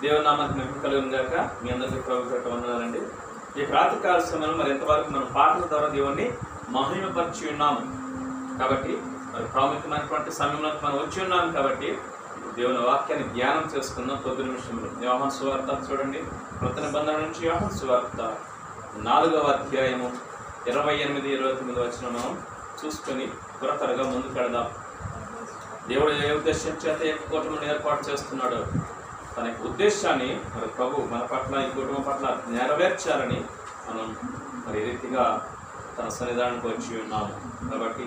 దేవుని నామానికి మహిమ కలుగును గాక. మీ అందరికీ ప్రభు పేరిట వందనాలండి. ఈ ప్రాతకాల సమయంలో మరి ఎంతవరకు మనం పాటల ద్వారా దేవుణ్ణి మహిమపరిచి ఉన్నాము. కాబట్టి మరి ప్రాముఖ్యమైనటువంటి సమయంలో మనం వచ్చి ఉన్నాము. కాబట్టి దేవుని వాక్యాన్ని ధ్యానం చేసుకుందాం. కొద్ది నిమిషంలో యోహాను సువార్త చూడండి. కొత్త నిబంధన నుంచి యోహాను సువార్త 4వ అధ్యాయము 28-29 వచ్చిన మనం చూసుకొని త్వరగా ముందుకు వెళదాం. దేవుడు ఏ ఉద్దేశం చేత ఏ కుటుంబం ఏర్పాటు చేస్తున్నాడో తన ఉద్దేశాన్ని మరి ప్రభు మన పట్ల ఈ కుటుంబం పట్ల నెరవేర్చాలని మనం మరి రీతిగా తన సన్నిధానానికి వచ్చి ఉన్నాము. కాబట్టి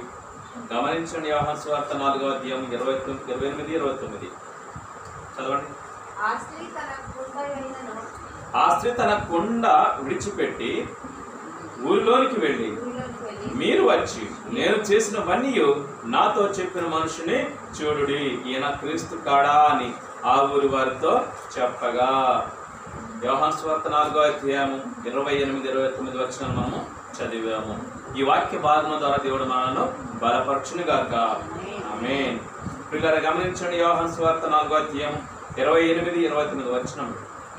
గమనించండి. యోహాను సువార్త 4వ అధ్యాయం 28-29 చదవండి. ఆ స్త్రీ తన కుండ విడిచిపెట్టి ఊరిలోనికి వెళ్ళి, మీరు వచ్చి నేను చేసినవన్నీ నాతో చెప్పిన మనుషుని చూడుడి, ఈయన క్రీస్తు కాడా అని ఆ ఊరి వారితో చెప్పగా. యోహాను సువార్త 4వ అధ్యాయం 28-29 వచనం మనము చదివాము. ఈ వాక్య భాగం ద్వారా దేవుడు మనను బలపరచునుగాక. ఆమేన్. పిల్లలు గమనించండి. యోహాను సువార్త 4వ అధ్యాయం 28-29 వచనం.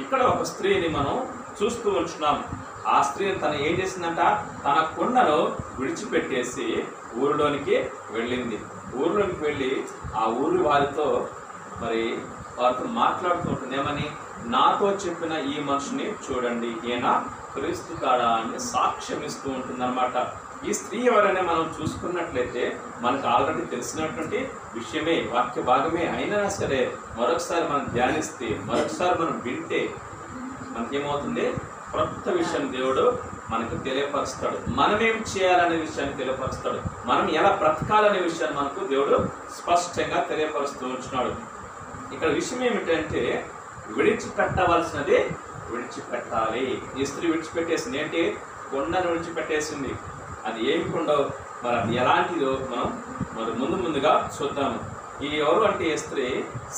ఇక్కడ ఒక స్త్రీని మనం చూస్తూ ఉంటున్నాం. ఆ స్త్రీ తను ఏం చేసిందంట? తన కుండను విడిచిపెట్టేసి ఊరిలోనికి వెళ్ళింది. ఊరిలోనికి వెళ్ళి ఆ ఊరి వారితో మరి వారితో మాట్లాడుతూ ఉంటుంది. ఏమని? నాతో చెప్పిన ఈ మనిషిని చూడండి, ఈయన క్రీస్తు కాడా అని సాక్ష్యం ఇస్తూ ఉంటుంది అన్నమాట. ఈ స్త్రీ ఎవరైనా మనం చూసుకున్నట్లయితే మనకు ఆల్రెడీ తెలిసినటువంటి విషయమే, వాక్య భాగమే అయినా సరే మరొకసారి మనం ధ్యానిస్తే, మరొకసారి మనం వింటే మనకేమవుతుంది? కొత్త విషయం దేవుడు మనకు తెలియపరుస్తాడు. మనం ఏం చేయాలనే విషయాన్ని తెలియపరుస్తాడు. మనం ఎలా బ్రతకాలనే విషయాన్ని మనకు దేవుడు స్పష్టంగా తెలియపరుస్తూ ఉంటున్నాడు. ఇక్కడ విషయం ఏమిటంటే, విడిచిపెట్టవలసినది విడిచిపెట్టాలి. ఈ స్త్రీ విడిచిపెట్టేసింది. ఏంటి? కొండను విడిచిపెట్టేసింది. అది ఏమి కొండో మరి అది ఎలాంటిదో మనం మరి ముందుగా చూద్దాము. ఈ ఎవరు అంటే ఈ స్త్రీ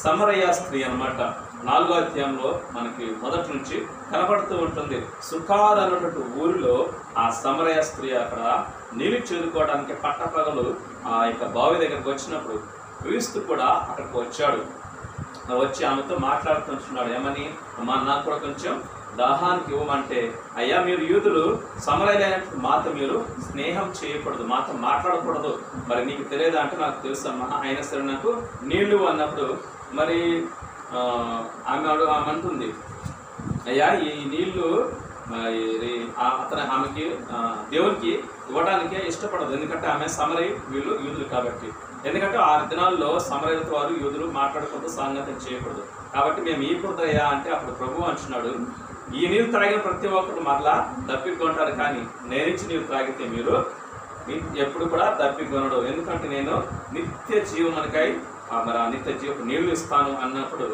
సమరయ స్త్రీ అన్నమాట. 4వ అధ్యాయంలో మనకి మొదటి నుంచి కనపడుతూ ఉంటుంది. సుఖార్ అన్నటువంటి ఊరిలో ఆ సమరయ స్త్రీ అక్కడ నీళ్ళు చేదుకోవడానికి పట్టపగలు ఆ యొక్క బావి దగ్గరకు వచ్చినప్పుడు క్రీస్తు కూడా అక్కడికి వచ్చాడు. వచ్చి ఆమెతో మాట్లాడుతుంటున్నాడు. ఏమని? అమ్మా, నాకు కూడా కొంచెం దాహానికి ఇవ్వమంటే, అయ్యా మీరు యూదులు సమరయులైనటువంటి మాతో మీరు స్నేహం చేయకూడదు, మాతో మాట్లాడకూడదు, మరి నీకు తెలియదా అంటే నాకు తెలుసమ్మా, అయినా సరే నాకు నీళ్లు అన్నప్పుడు మరి ఆమె అంటుంది, అయ్యా ఈ నీళ్లు ఆమెకి దేవునికి ఇవ్వడానికే ఇష్టపడదు. ఎందుకంటే ఆమె సమరయ, వీళ్ళు యూదులు కాబట్టి. ఎందుకంటే ఆ దినాల్లో సమరయులతో వారు యూదులు మాట్లాడకూడదు, సాంగత్యం చేయకూడదు. కాబట్టి మేము ఈ కుదరయ్యా అంటే అప్పుడు ప్రభు అంటున్నాడు, ఈ నీళ్ళు త్రాగిన ప్రతి ఒక్కరు మరలా దప్పికొంటారు, కానీ నేనిచ్చి నీరు త్రాగితే మీరు ఎప్పుడు కూడా దప్పికొనడు. ఎందుకంటే నేను నిత్య జీవమునకై మరి ఆ నిత్య జీవపు నీళ్లు ఇస్తాను అన్నప్పుడు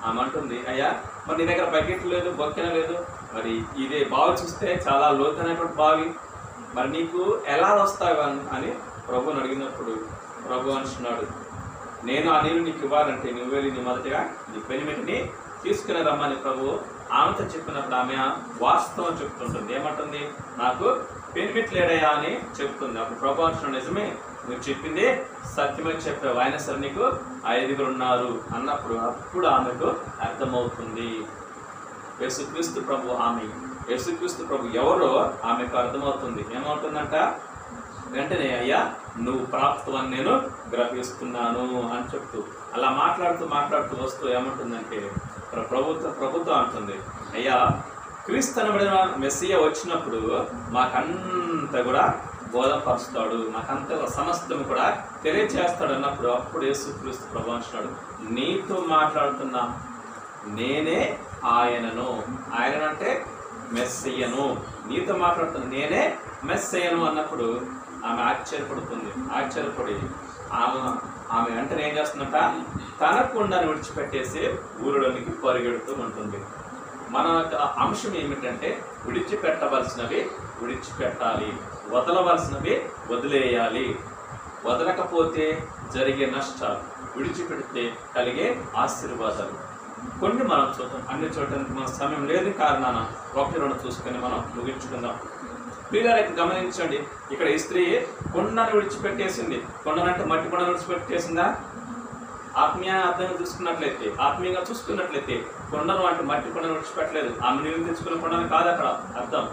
ఆమె అంటుంది, అయ్యా మరి నీ దగ్గర బకెట్ లేదు, బొక్కెన లేదు, మరి ఇదే బావి చూస్తే చాలా లోతైనటువంటి బావి, మరి నీకు ఎలా వస్తావు అని ప్రభుని అడిగినప్పుడు ప్రభు అంటున్నాడు, నేను ఆ నీళ్ళు నీకు ఇవ్వాలంటే నువ్వు వెళ్ళి నీ మొదటిగా నీ పెనిమిటిని తీసుకుని రమ్మని ప్రభు ఆమెతో చెప్పినప్పుడు ఆమె వాస్తవం చెప్తుంటుంది. ఏమంటుంది? నాకు పెనిమిట్ లేడయా అని చెప్తుంది. అప్పుడు ప్రభు అంటున్నాడు, నిజమే, నువ్వు చెప్పింది సత్యమే చెప్పావు, ఆయన సరే నీకు 5 ఉన్నారు అన్నప్పుడు అప్పుడు ఆమెకు అర్థమవుతుంది యేసుక్రీస్తు ప్రభు ఆమె, యేసుక్రీస్తు ప్రభు ఎవరో ఆమెకు అర్థమవుతుంది. ఏమవుతుందంట? వెంటనే అయ్యా నువ్వు ప్రాప్తమని నేను గ్రహిస్తున్నాను అని చెప్తూ అలా మాట్లాడుతూ వస్తూ ఏమంటుందంటే ప్రభుత్వం అంటుంది, అయ్యా క్రీస్తు అనబడిన మెస్సియా వచ్చినప్పుడు మాకంతా కూడా బోధపరుస్తాడు, మాకంతా సమస్తం కూడా తెలియచేస్తాడు అన్నప్పుడు అప్పుడు యేసుక్రీస్తు ప్రభు అంటున్నాడు, నీతో మాట్లాడుతున్నా నేనే ఆయనను. ఆయన అంటే మెస్సియను. నీతో మాట్లాడుతున్నా నేనే మెస్సియను అన్నప్పుడు ఆమె ఆశ్చర్యపడి ఆమె వెంటనే ఏం చేస్తుందంట? తన కుండను విడిచిపెట్టేసి ఊరిలోనికి పరిగెడుతూ ఉంటుంది. మన అంశం ఏమిటంటే, విడిచిపెట్టవలసినవి విడిచిపెట్టాలి, వదలవలసినవి వదిలేయాలి. వదలకపోతే జరిగే నష్టాలు, విడిచిపెడితే కలిగే ఆశీర్వాదాలు కొన్ని మనం చూద్దాం. అన్ని చూడటానికి మన సమయం లేని కారణాన 1-2 చూసుకొని మనం ముగించుకుందాం. ప్రియులారా గమనించండి, ఇక్కడ ఈ స్త్రీ కుండను విడిచిపెట్టేసింది. కుండనంటే మట్టి కుండను విడిచిపెట్టేసిందా? అర్థంగా చూసుకున్నట్లయితే, ఆత్మీయంగా చూసుకున్నట్లయితే కొండను అంటే మట్టి కొండను విడిచిపెట్టలేదు. ఆమె నీళ్ళు తెచ్చుకున్న కొండను కాదు అక్కడ అర్థం.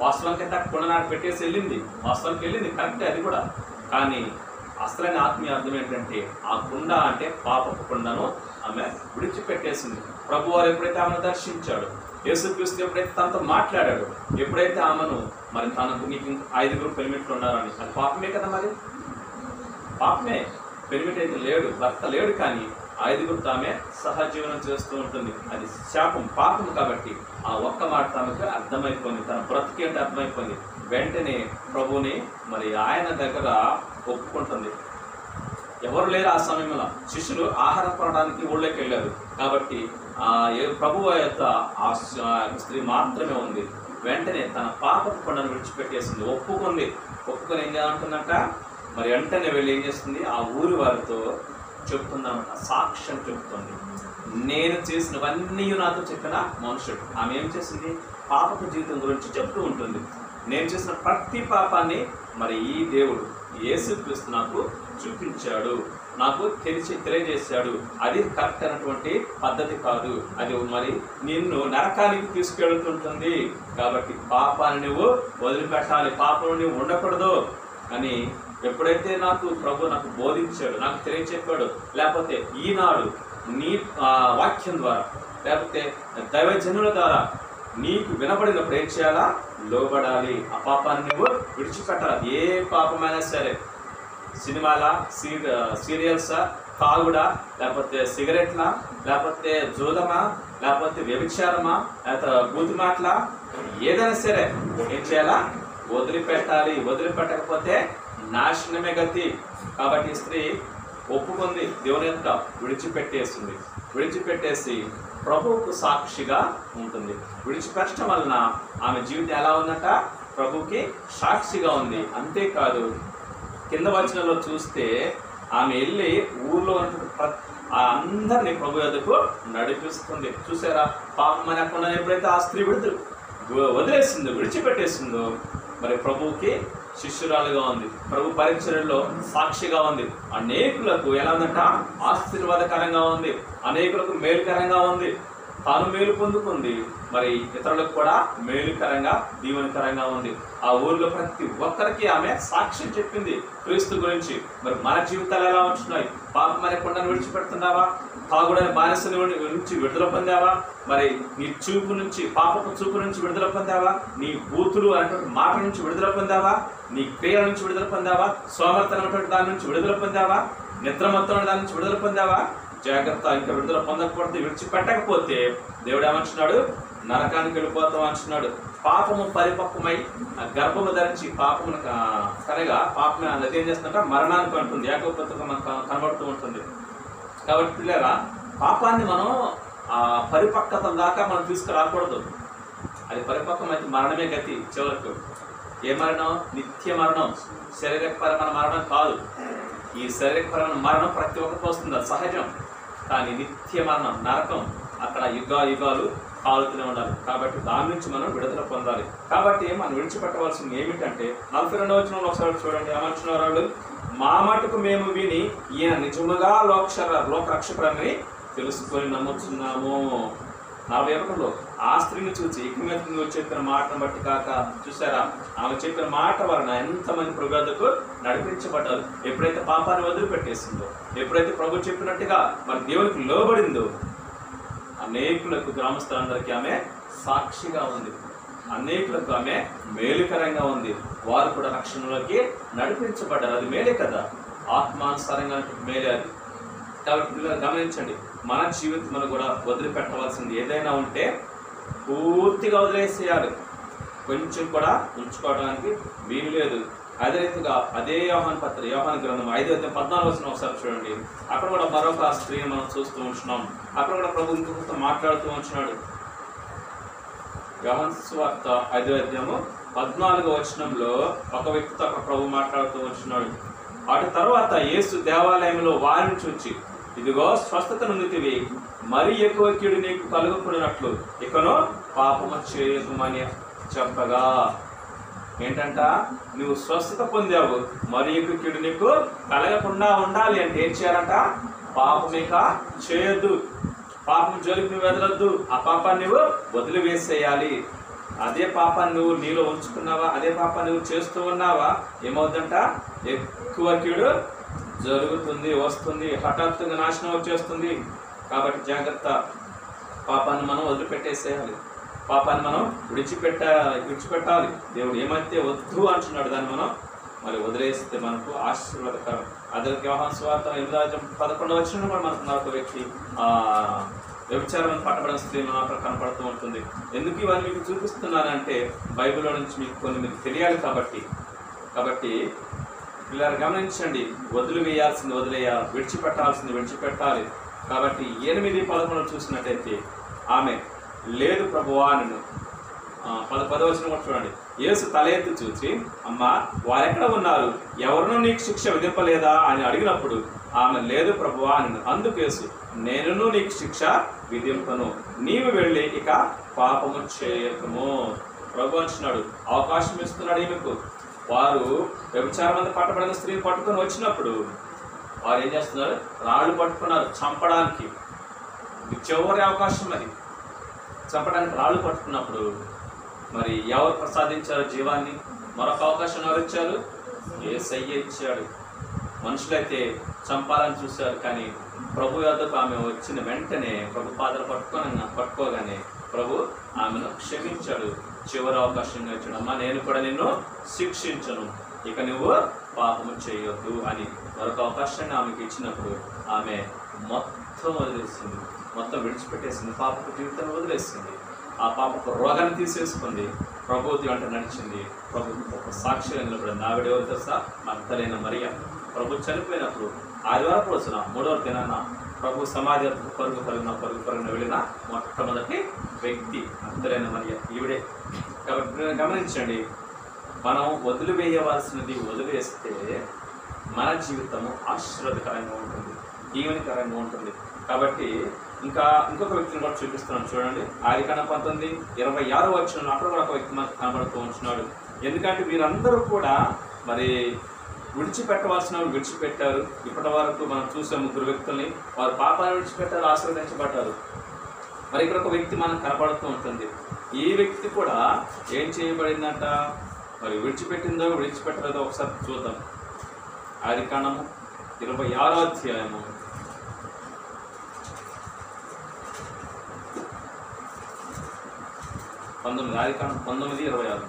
వాస్తవానికి అయితే కొండ నాటి పెట్టేసి వెళ్ళింది, వాస్తవానికి వెళ్ళింది కరెక్టే అది కూడా. కానీ అసలైన ఆత్మీయ అర్థం ఏంటంటే ఆ కుండ అంటే పాపపు కుండను ఆమె విడిచిపెట్టేసింది. ప్రభు వారు ఎప్పుడైతే ఆమెను దర్శించాడు, యేసుక్రీస్తు ఎప్పుడైతే తనతో మాట్లాడాడు, ఎప్పుడైతే ఆమెను మరి తనకు నీకు 5 పెనిమిట్లు ఉన్నారని, అది పాపమే కదా, మరి పాపమే. పెనిమిటి అయితే లేడు, భర్త లేడు, కానీ 5 ఆమె సహజీవనం చేస్తూ ఉంటుంది. అది శాపం, పాపం. కాబట్టి ఆ ఒక్క మాట తనకు అర్థమైపోయింది, తన బ్రతికి అంటే అర్థమైపోయింది. వెంటనే ప్రభుని మరి ఆయన దగ్గర ఒప్పుకుంటుంది. ఎవరు లేరు ఆ సమయంలో, శిష్యులు ఆహారం కొనడానికి ఊళ్ళోకి వెళ్ళారు. కాబట్టి ప్రభు యొక్క ఆ స్త్రీ మాత్రమే ఉంది. వెంటనే తన పాపపు కొండను విడిచిపెట్టేసింది, ఒప్పుకుంది. ఒప్పుకొని ఏం చేయాలంటుందంట, మరి వెంటనే వెళ్ళి ఏం చేస్తుంది, ఆ ఊరి వారితో చెప్తుందన్నమాట, సాక్ష్యం చెప్తుంది. నేను చేసినవన్నీ నాతో చెప్పిన మనుషుడు. ఆమె ఏం చేసింది, పాపపు జీవితం గురించి చెప్తూ ఉంటుంది. నేను చేసిన ప్రతి పాపాన్ని మరి ఈ దేవుడు యేసుక్రీస్తు నాకు చూపించాడు, నాకు తెలియజేశాడు. అది కరెక్ట్ అయినటువంటి పద్ధతి కాదు, అది మరి నిన్ను నరకానికి తీసుకెళ్తుంటుంది. కాబట్టి పాపాన్ని నువ్వు వదిలిపెట్టాలి, పాపం నువ్వు ఉండకూడదు అని ఎప్పుడైతే ప్రభు నాకు బోధించాడు, నాకు తెలియచెప్పాడు, లేకపోతే ఈనాడు నీ వాక్యం ద్వారా, లేకపోతే దైవజనుల ద్వారా నీకు వినబడినప్పుడు ఏం చేయాలా, లోబడాలి. ఆ పాపాన్ని నువ్వు విడిచిపెట్టాలి. ఏ పాపమైనా సరే, సినిమాలా, సీరియల్సా, తాగుడా, లేకపోతే సిగరెట్లా, లేకపోతే జూదమా, లేకపోతే వ్యభిచారమా, లేకపోతే బూతు మాటలా, ఏదైనా సరే ఏం చేయాలా, వదిలిపెట్టాలి. వదిలిపెట్టకపోతే నాశనమే గతి. కాబట్టి స్త్రీ ఒప్పుకుంది, దేవుని యొక్క విడిచిపెట్టేసి ప్రభువుకు సాక్షిగా ఉంటుంది. విడిచిపెట్టడం వలన ఆమె జీవితం ఎలా ఉందంట, ప్రభువుకి సాక్షిగా ఉంది. అంతేకాదు, కింద వచనంలో చూస్తే ఆమె వెళ్ళి ఊర్లో అందరినీ ప్రభు యొద్దకు నడిపిస్తుంది. చూసారా, పాపం అనకుండా ఎప్పుడైతే ఆ స్త్రీ విడిచిపెట్టేసిందో మరి ప్రభువుకి శిష్యురాలుగా ఉంది, ప్రభు పరిచర్యలో సాక్షిగా ఉంది. అనేకులకు ఎలా ఉందంట, ఆశీర్వాదకరంగా ఉంది, అనేకులకు మేలుకరంగా ఉంది. తాను మేలు పొందుకుంది, మరి ఇతరులకు కూడా మేలుకరంగా, దీవెనకరంగా ఉంది. ఆ ఊరిలో ప్రతి ఒక్కరికి ఆమె సాక్ష్యం చెప్పింది క్రీస్తు గురించి. మరి మన జీవితాలు ఎలా ఉంటున్నాయి? పాపం అనే కొండను విడిచిపెడుతున్నావా? తాగుడని బానిస నుంచి విడుదల పొందావా? మరి నీ చూపు నుంచి, పాపపు చూపు నుంచి విడుదల పొందావా? నీ బూతులు అనేటువంటి మాట నుంచి విడుదల పొందావా? నీ క్రియల నుంచి విడుదల పొందావా? సోమర్తనటువంటి దాని నుంచి విడుదల పొందావా? నిద్రమత్తం దాని నుంచి విడుదల పొందావా? జాగ్రత్త, ఇంకా విడుదల పొందకపోతే, విడిచిపెట్టకపోతే దేవుడు ఏమంటున్నాడు, నరకానికి వెళ్ళిపోతాం అంటున్నాడు. పాపము పరిపక్వమై గర్భము ధరించి పాపమును కనగా పాపం అది ఏం చేస్తుందంటే మరణానికి అంటుంది. యాకోబు పత్రిక మనకు కనబడుతూ ఉంటుంది. కాబట్టి పిల్లరా, పాపాన్ని మనం పరిపక్వత దాకా మనం తీసుకురాకూడదు. అది పరిపక్వం అయితే మరణమే గతి చివరకు. ఏ మరణం? నిత్య మరణం, శారీరకపరమైన మరణం కాదు. ఈ శారీరకపరమైన మరణం ప్రతి ఒక్కరికి వస్తుంది, అది సహజం. కానీ నిత్య మరణం, నరకం, అక్కడ యుగాలు కాలుతూనే ఉండాలి. కాబట్టి దాని నుంచి మనం విడుదల పొందాలి. కాబట్టి మనం విడిచిపెట్టవలసింది ఏమిటంటే 42వ వచనంలో ఒకసారి చూడండి, ఏమంటున్నారు, మా మటుకు మేము విని ఈయన నిజముగా లోకరక్షకుడని తెలుసుకొని నమ్ముతున్నాము. 41లో ఆ స్త్రీని చూసి ఇక మీద నువ్వు చెప్పిన మాటను బట్టి కాక, చూసారా, ఆమె చెప్పిన మాట వలన ఎంతమంది ప్రభు వద్దకు నడిపించబడ్డారు. ఎప్పుడైతే పాపాన్ని వదిలిపెట్టేసిందో, ఎప్పుడైతే ప్రభు చెప్పినట్టుగా మరి దేవునికి లోబడిందో, అనేకులకు, గ్రామస్తులందరికీ ఆమె సాక్షిగా ఉంది. అనేకులకు ఆమె మేలుకరంగా ఉంది. వారు కూడా రక్షణలోకి నడిపించబడ్డారు. అది మేలే కదా, ఆత్మానుసారంగా మేలే అది. కాబట్టి పిల్లలు గమనించండి, మన జీవితంలో కూడా వదిలిపెట్టవలసింది ఏదైనా ఉంటే పూర్తిగా వదిలేసేయాలి. కొంచెం కూడా ఉంచుకోవడానికి వీలు లేదు. అదే రీతిగా అదే యోహాను గ్రంథం 5:14 ఒకసారి చూడండి. అక్కడ కూడా మరొక స్త్రీని మనం చూస్తూ ఉంటున్నాం. అక్కడ కూడా ప్రభు ఇంకొకరితో మాట్లాడుతూ ఉంటున్నాడు. యోహాను సువార్త 5:14 ఒక వ్యక్తితో అక్కడ ప్రభు మాట్లాడుతూ ఉంటున్నాడు. వాటి తర్వాత యేసు దేవాలయంలో వారిని చూచి, ఇదిగో స్వస్థత నొందితివి, మరి ఎక్కువ కీడు నీకు కలుగకున్నట్లు ఇకను పాపము చేయకుమని చెప్పగా, ఏంటంట, నువ్వు స్వస్థత పొందావు, మరి ఎక్కువ కీడు నీకు కలగకుండా ఉండాలి అంటే ఏం చేయాలంట, పాపం ఇక చేయొద్దు, పాపం జోలికి నువ్వు వెదలొద్దు, ఆ పాపాన్ని నువ్వు వదిలివేసేయాలి. అదే పాపాన్ని నువ్వు నీలో ఉంచుకున్నావా, అదే పాపాన్ని నువ్వు చేస్తూ ఉన్నావా, ఏమవుతుందంట ఎక్కువ కీడు జరుగుతుంది, వస్తుంది, హఠాత్తుగా నాశనం వచ్చేస్తుంది. కాబట్టి జాగ్రత్త, పాపాన్ని మనం వదిలిపెట్టేసేయాలి, పాపాన్ని మనం విడిచిపెట్టాలి. దేవుడు ఏమైతే వద్దు అంటున్నాడు దాన్ని మనం మరి వదిలేస్తే మనకు ఆశీర్వాదకరం. అదే యోహాను సువార్త 8:11 కూడా మనకు మరొక వ్యక్తి వ్యభిచారం పట్టబడిన స్త్రీ మాత్రం కనపడుతూ ఉంటుంది. ఎందుకు ఇవన్నీ మీకు చూపిస్తున్నానంటే బైబిల్లో నుంచి మీకు తెలియాలి. కాబట్టి పిల్లలు గమనించండి, వదిలివేయాల్సింది వదిలేయాలి, విడిచిపెట్టాల్సింది విడిచిపెట్టాలి. కాబట్టి 8:11 చూసినట్టయితే ఆమె లేదు ప్రభువా నన్ను 10 కూడా చూడండి. యేసు తల ఎత్తి చూసి, అమ్మా వారెక్కడ ఉన్నారు, ఎవరినూ నీకు శిక్ష విధింపలేదా అని అడిగినప్పుడు ఆమె లేదు ప్రభువా అని. అందుకు యేసు, నేనును నీకు శిక్ష విధింపను, నీవు వెళ్ళి ఇక పాపము చేయకము. ప్రభు అంటున్నాడు, అవకాశం ఇస్తున్నాడు ఈమెకు. వారు వ్యభిచారం మీద పట్టబడిన స్త్రీని పట్టుకొని వచ్చినప్పుడు వారు ఏం చేస్తున్నారు, రాళ్ళు పట్టుకున్నారు చంపడానికి. చివరి అవకాశం అది, చంపడానికి రాళ్ళు పట్టుకున్నప్పుడు మరి ఎవరు ప్రసాదించారు జీవాన్ని? మరొక అవకాశం ఎవరు ఇచ్చారు? యేసయ్య ఇచ్చాడు. మనుషులైతే చంపాలని చూశారు, కానీ ప్రభు యొద్దకు ఆమె వచ్చిన వెంటనే ప్రభు పాదలు పట్టుకోగానే ప్రభు ఆమెను క్షమించాడు, చివరి అవకాశంగా ఇచ్చాడు. అమ్మా నేను కూడా నిన్ను శిక్షించను, ఇక నువ్వు పాపము చేయొద్దు అని మరొక అవకాశాన్ని ఆమెకు ఇచ్చినప్పుడు ఆమె మొత్తం వదిలేసింది, మొత్తం విడిచిపెట్టేసింది, పాపకు జీవితాన్ని వదిలేసింది. ఆ పాపకు రోగాన్ని తీసేసుకుంది, ప్రభువుతి వెంట నడిచింది. ప్రభు ఒక సాక్షిగా నిలబడింది. ఆవిడెవరు తెలుసా? మగ్దలైన మరియ. ప్రభు చనిపోయినప్పుడు ఆదివారపు రోజున 3వ దినాన ప్రభు సమాధి పరుగు పరుగున వెళ్ళిన మొట్టమొదటి వ్యక్తి మగ్దలైన మరియ ఈవిడే. కాబట్టి గమనించండి, మనం వదిలివేయవలసినది వదిలేస్తే మన జీవితము ఆశీర్వాదకరంగా ఉంటుంది, దీవెనకరంగా ఉంటుంది. కాబట్టి ఇంకొక వ్యక్తిని కూడా చూపిస్తున్నాను చూడండి. ఆదికాండం 19:26 అక్కడ కూడా ఒక వ్యక్తి మనకు కనబడుతూ ఉంటున్నాడు. ఎందుకంటే వీరందరూ కూడా మరి విడిచిపెట్టవలసిన విడిచిపెట్టారు. ఇప్పటి వరకు మనం చూసే 3 వ్యక్తుల్ని వారు పాపాన్ని విడిచిపెట్టారు, ఆశీర్వదించబడ్డారు. మరి ఇక్కడ ఒక వ్యక్తి మనకు కనబడుతూ ఉంటుంది. ఈ వ్యక్తి కూడా ఏం చేయబడిందంట, మరి విడిచిపెట్టిందో విడిచిపెట్టలేదో ఒకసారి చూద్దాం. ఆదికాండము 26వ అధ్యాయము 19 ఆదికాండం 19:26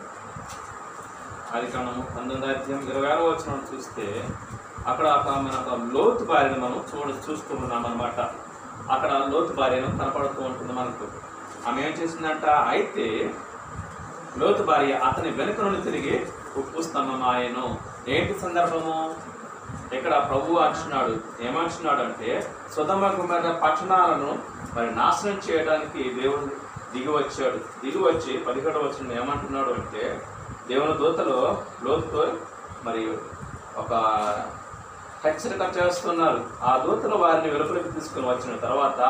ఆదికాండము 19:26 చూస్తే అక్కడ మన లోతు భార్యను మనం చూస్తూ ఉన్నాం అన్నమాట. అక్కడ లోతు భార్యను కనపడుతూ ఉంటుంది మనకు. ఆమె ఏం చేసిందంట, అయితే లోతు భార్య అతని వెనుక నుండి తిరిగి ఉప్పు స్తంభం ఆయను. ఏంటి సందర్భము? ఇక్కడ ప్రభువు అంటున్నాడు, ఏమంటున్నాడు అంటే సొదొమ గొమొర్రా పట్టణాలను మరి నాశనం చేయడానికి దేవుడు దిగి వచ్చి 17వ వచనం ఏమంటున్నాడు అంటే, దేవుని దూతలో లోతుతో మరి ఒక హెచ్చరిక చేస్తున్నారు. ఆ దూతలు వారిని వెలుపలికి తీసుకుని వచ్చిన తర్వాత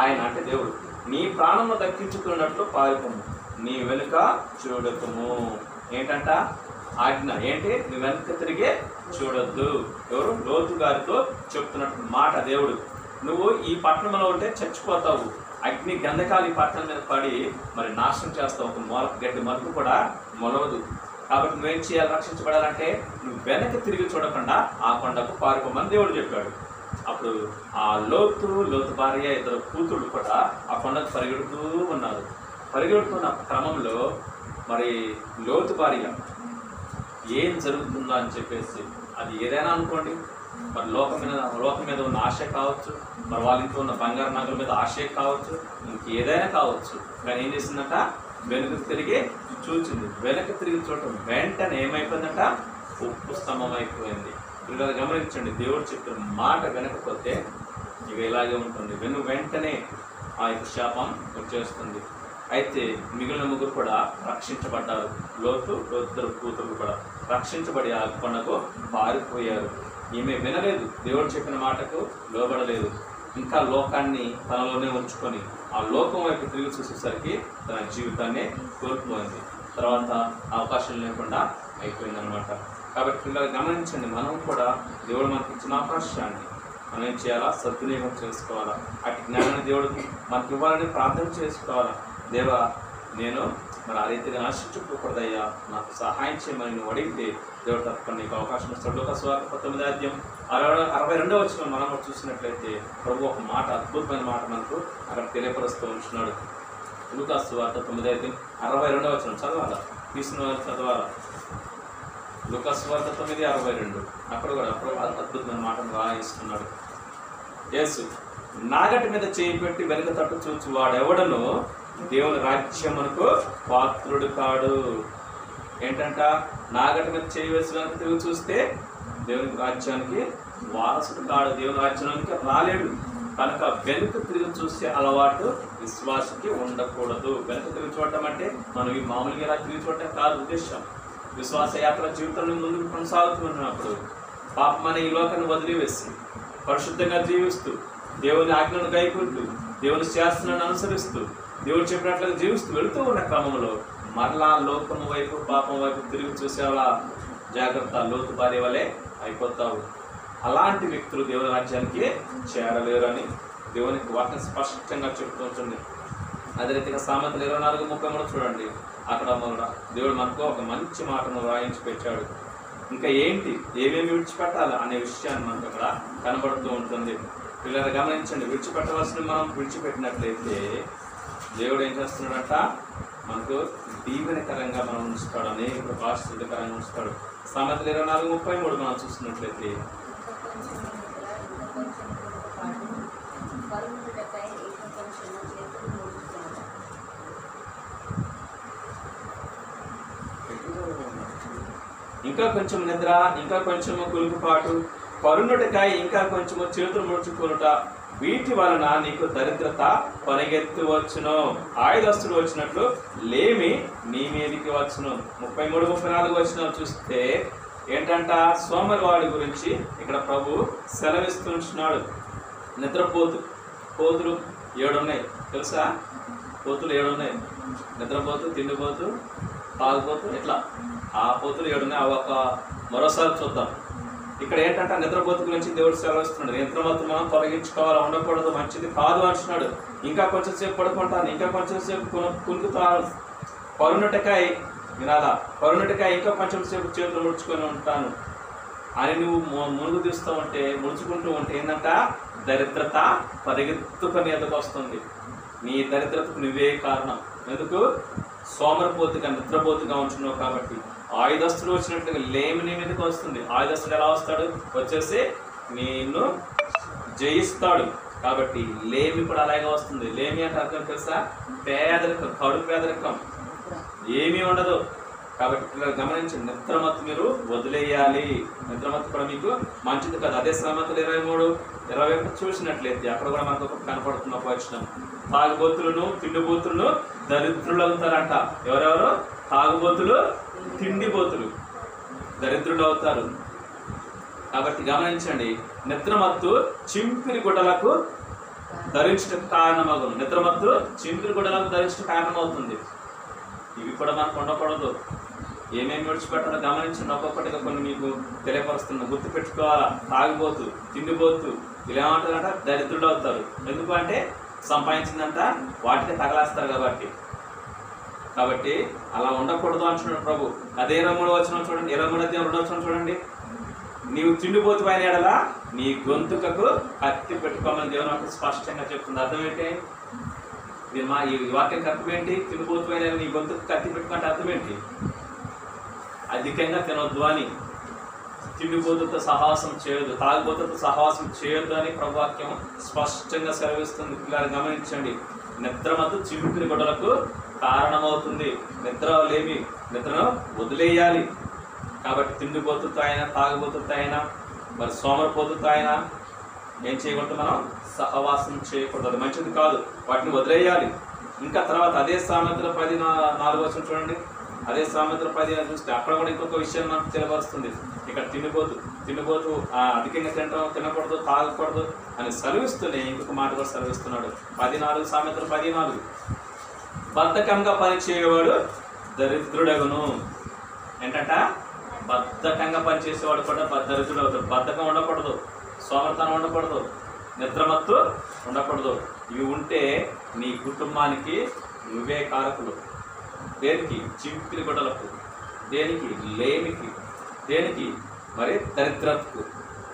ఆయన అంటే దేవుడు, నీ ప్రాణము దక్కించుకున్నట్లు పారిపోము, నీ వెనుక చూడకము. ఏంటంట ఆజ్ఞ ఏంటి? నీ వెనుక తిరిగి చూడొద్దు. ఎవరు? లోతు గారితో చెప్తున్నట్టు మాట దేవుడు. నువ్వు ఈ పట్టణంలో ఉంటే చచ్చిపోతావు, అగ్ని గంధకాలు ఈ పట్టణం మీద పడి మరి నాశనం చేస్తావు, ఒక గడ్డి మరుపు కూడా మొలవదు. కాబట్టి నువ్వేం చేయాలి? రక్షించబడాలంటే నువ్వు వెనక్కి తిరిగి చూడకుండా ఆ కొండకు పారిపోమని దేవుడు చెప్పాడు. అప్పుడు ఆ లోతు భార్య 2 కూతుళ్ళు కూడా ఆ కొండకు పరిగెడుతూ ఉన్నారు. పరిగెడుతున్న క్రమంలో మరి లోతు భార్య ఏం జరుగుతుందో అని చెప్పేసి, అది ఏదైనా అనుకోండి, మరి లోకం మీద ఉన్న ఆశ కావచ్చు, మరి వాళ్ళ ఇంట్లో ఉన్న బంగారు నగల మీద ఆశ కావచ్చు, ఇంకేదైనా కావచ్చు. కానీ ఏం చేసిందంట, వెనుక తిరిగి చూచింది. వెనక్కి తిరిగి చూడటం వెంటనే ఏమైపోయిందంట, ఉప్పు స్తంభం అయిపోయింది. ఇలా గమనించండి, దేవుడు చెప్పిన మాట వినకపోతే ఇక ఇలాగే ఉంటుంది. వెంటనే ఆ యొక్క శాపం వచ్చేస్తుంది. అయితే మిగిలిన 3 కూడా రక్షించబడ్డారు. లోతు 2 కూతురు కూడా రక్షించబడి ఆ కొండకు పారిపోయారు. ఈమె వినలేదు, దేవుడు చెప్పిన మాటకు లోబడలేదు. ఇంకా లోకాన్ని తనలోనే ఉంచుకొని ఆ లోకం వైపు తిరిగి చూసేసరికి తన జీవితాన్ని కోల్పోయింది. తర్వాత అవకాశం లేకుండా అయిపోయిందనమాట. కాబట్టి పిల్లలు గమనించండి, మనం కూడా దేవుడు మనకి ఇచ్చిన అవకాశాన్ని మనం ఏం చేయాలా? సద్వినియోగం చేసుకోవాలా. అటు జ్ఞానాన్ని దేవుడు మనకి ఇవ్వాలని ప్రార్థన చేసుకోవాలా. దేవా, నేను మరి ఆ రీతిగా నశించుకోకూడదయ్యా, నాకు సహాయం చేయమని నువ్వు అడిగితే దేవుడు తప్పకుండా నీకు అవకాశం ఇస్తాడు. లూకాసు వార్త 19:62 మనం చూసినట్లయితే ప్రభు ఒక మాట, అద్భుతమైన మాట మనకు అక్కడ తెలియపరుస్తూ ఉంటున్నాడు. లూకాసు వార్త 9:62 చదవాలా? తీసిన వారు చదవాలా? లూకాసు వార్త 9:62 అక్కడ కూడా ప్రభు అద్భుతమైన మాటను రాయిస్తున్నాడు. యేసు, నాగటి మీద చేయి పెట్టి వెనుక తట్టు చూచి వాడెవడను దేవుని రాజ్యమునకు పాత్రుడు కాడు. ఏంటంట? నాగటి మీద చేయి వేసి వెనుక తిరిగి చూస్తే దేవుని రాజ్యానికి వారసుడు కాడు, దేవుని రాజ్యానికి రాలేడు. కనుక వెనుక తిరిగి చూసే అలవాటు విశ్వాసకి ఉండకూడదు. వెనుక తిరిగి చూడటం అంటే మనం ఈ మామూలుగా ఇలా తిరిగి చూడటం కాదు ఉద్దేశం. విశ్వాస యాత్ర జీవితంలో ముందుకు కొనసాగుతున్నప్పుడు పాపం అనే ఈ లోకాన్ని వదిలివేసి పరిశుద్ధంగా జీవిస్తూ, దేవుని ఆజ్ఞను గైకుంటూ, దేవుని శాస్త్రాన్ని అనుసరిస్తూ, దేవుడు చెప్పినట్లుగా జీవిస్తూ వెళుతూ ఉన్న క్రమంలో మరలా లోకము వైపు, పాపం వైపు తిరిగి చూసేలా జాగ్రత్త, లోతు భార్య వలె అయిపోతావు. అలాంటి వ్యక్తులు దేవుని రాజ్యానికి చేరలేరు అని దేవునికి వాక్యం స్పష్టంగా చెప్తూ ఉంటుంది. అదే రీతిగా సామెతలు 24:30 చూడండి. అక్కడ దేవుడు మనకు ఒక మంచి మాటను రాయించి పెట్టాడు. ఇంకా ఏంటి, ఏమేమి విడిచిపెట్టాలి అనే విషయాన్ని మనకు అక్కడ కనబడుతూ ఉంటుంది. పిల్లలు గమనించండి, విడిచిపెట్టవలసిన మనం విడిచిపెట్టినట్లయితే దేవుడు ఏం చేస్తున్నాడంట? మనకు దీవెనకరంగా మనం ఉంచుతాడు, అనేక ఆశీర్వాదకరంగా ఉంచుతాడు. సామెతలు 24:33 మనం చూసినట్లయితే ఇంకా కొంచెం నిద్ర, ఇంకా కొంచెము కులుకుపాటు, పరునుటకాయ ఇంకా కొంచెము చేతులు ముడుచుకొనుట, వీటి వలన నీకు దరిద్రత పరిగెత్తువచ్చును. ఆయుధస్తుడు వచ్చినట్లు లేమి నీ మీదికి వచ్చును. 33-34 చూస్తే ఏంటంట? సోమరివాడి గురించి ఇక్కడ ప్రభు సెలవిస్తున్నాడు. పోతులు 7 ఉన్నాయి తెలుసా? పోతులు 7 ఉన్నాయి. నిద్రపోతు, తిండిపోతు, తాగుపోతు, ఇట్లా ఆ పోతులు 7 ఉన్నాయి. అవి ఒక మరోసారి చూద్దాం. ఇక్కడ ఏంటంటే నిద్రపోతు గురించి దేవుడు సెలవిస్తున్నాడు. నిద్రమత్తు మనం తొలగించుకోవాలి, ఉండకూడదు, మంచిది కాదు అంటున్నాడు. ఇంకా కొంచెం సేపు పడుకుంటాను, ఇంకా కొంచెం సేపు కునుకుతాను, పరునటకాయ వినాలా, పరునటకాయ ఇంకా కొంచెం సేపు చేతులు ముడుచుకొని ఉంటాను అని నువ్వు మునుగు తీస్తూ ఉంటే, ముడుచుకుంటూ ఉంటే ఏంటంట? దరిద్రత పరిగెత్తుకొని ఎదుకు వస్తుంది. నీ దరిద్రతకు నువ్వే కారణం. ఎందుకు? సోమరిపోతుగా, నిద్రపోతుగా ఉంటున్నావు కాబట్టి. ఆయుధస్తుడు వచ్చినట్లుగా లేమి నీ మీదకి వస్తుంది. ఆయుధస్తుడు ఎలా వస్తాడు? వచ్చేసి నిన్ను జయిస్తాడు. కాబట్టి లేమి కూడా అలాగే వస్తుంది. లేమి అంటే అర్థం తెలుసా? పేదరికం, కడు పేదరికం, ఏమీ ఉండదు. కాబట్టి పిల్లలు గమనించండి, నిద్రమత్తు మీరు వదిలేయాలి. నిద్రమత్తు కూడా మీకు మంచిది కాదు. అదే సామెతలు 23-21 చూసినట్లయితే అక్కడ కూడా మనకు ఒకటి కనపడుతున్న వచనం. తాగుబోతులను, తిండిబోతులను దరిద్రులు అవుతారంట. ఎవరెవరు? తాగుబోతులు, తిండిబోతులు దరిద్రులు అవుతారు. కాబట్టి గమనించండి, నిద్రమత్తు చింపిరి గుడ్డలకు ధరించడం కారణమవుతుంది. నిద్రమత్తు చింపిరి గుడ్డలకు ధరించడం కారణమవుతుంది. ఇవి కూడా మనకు ఉండకూడదు. ఏమేమి విడిచిపెట్టాలో గమనించండి. ఒక్కొక్కటిగా కొన్ని మీకు తెలియపరుస్తున్నా, గుర్తుపెట్టుకోవాలా. తాగిపోతూ, తిండిపోతూ ఇలా ఏమంటారంట? దరిద్రులు అవుతారు. ఎందుకు అంటే సంపాదించిందంతా వాటికి తగలేస్తారు కాబట్టి అలా ఉండకూడదు అంటున్నాడు ప్రభు. అదే 23 చూడండి, 23-2 చూడండి. నీవు తిండిపోతు పైన ఎడలా నీ గొంతుకకు కత్తి పెట్టుకోమని దేవుని వాక్యం స్పష్టంగా చెప్తుంది. అర్థం ఏంటి? ఈ వాక్యం అర్థం ఏంటి? తిండిపోతు పైన నీ గొంతుకు కత్తి పెట్టుకుంటే అర్థం ఏంటి? అధికంగా తినొద్దు అని, తిండిపోతుతో సహవాసం చేయొద్దు, తాగుబోతుతో సహవాసం చేయొద్దు అని ప్రభువాక్యం స్పష్టంగా సెలవిస్తుంది. పిల్లలు గమనించండి, నిద్రమత్తు చింపిరి గుడ్డలకు కారణమవుతుంది. నిద్రను వదిలేయాలి. కాబట్టి తిండిపోతుతో అయినా, తాగుబోతుతో అయినా, మరి సోమరిపోతుతో అయినా ఏం చేయకూడదు? మనం సహవాసం చేయకూడదు. అది మంచిది కాదు. వాటిని వదిలేయాలి. ఇంకా తర్వాత అదే సామెతలు 14 చూడండి. అదే సామెతలు 15 చూస్తే అక్కడ కూడా ఇంకొక విషయం మనకు తెలియపరుస్తుంది. ఇక్కడ తిండిపోతూ అధికంగా తినకూడదు, తాగకూడదు అని సెలవిస్తూనే ఇంకొక మాట కూడా సెలవిస్తున్నాడు. 14 సామెతలు 14. బద్ధకంగా పనిచేయవాడు దరిద్రుడగును. ఏంటంట? బద్ధకంగా పనిచేసేవాడు కూడా దరిద్రుడు అవుతాడు. బద్ధకం ఉండకూడదు. సోమరితనం ఉండకూడదు, నిద్రమత్తు ఉండకూడదు. ఇవి ఉంటే నీ కుటుంబానికి నువ్వే కారకుడు. దేనికి? చింపిరి గొడవలకు, దేనికి? లేమికి, దేనికి? మరి దరిద్రతకు.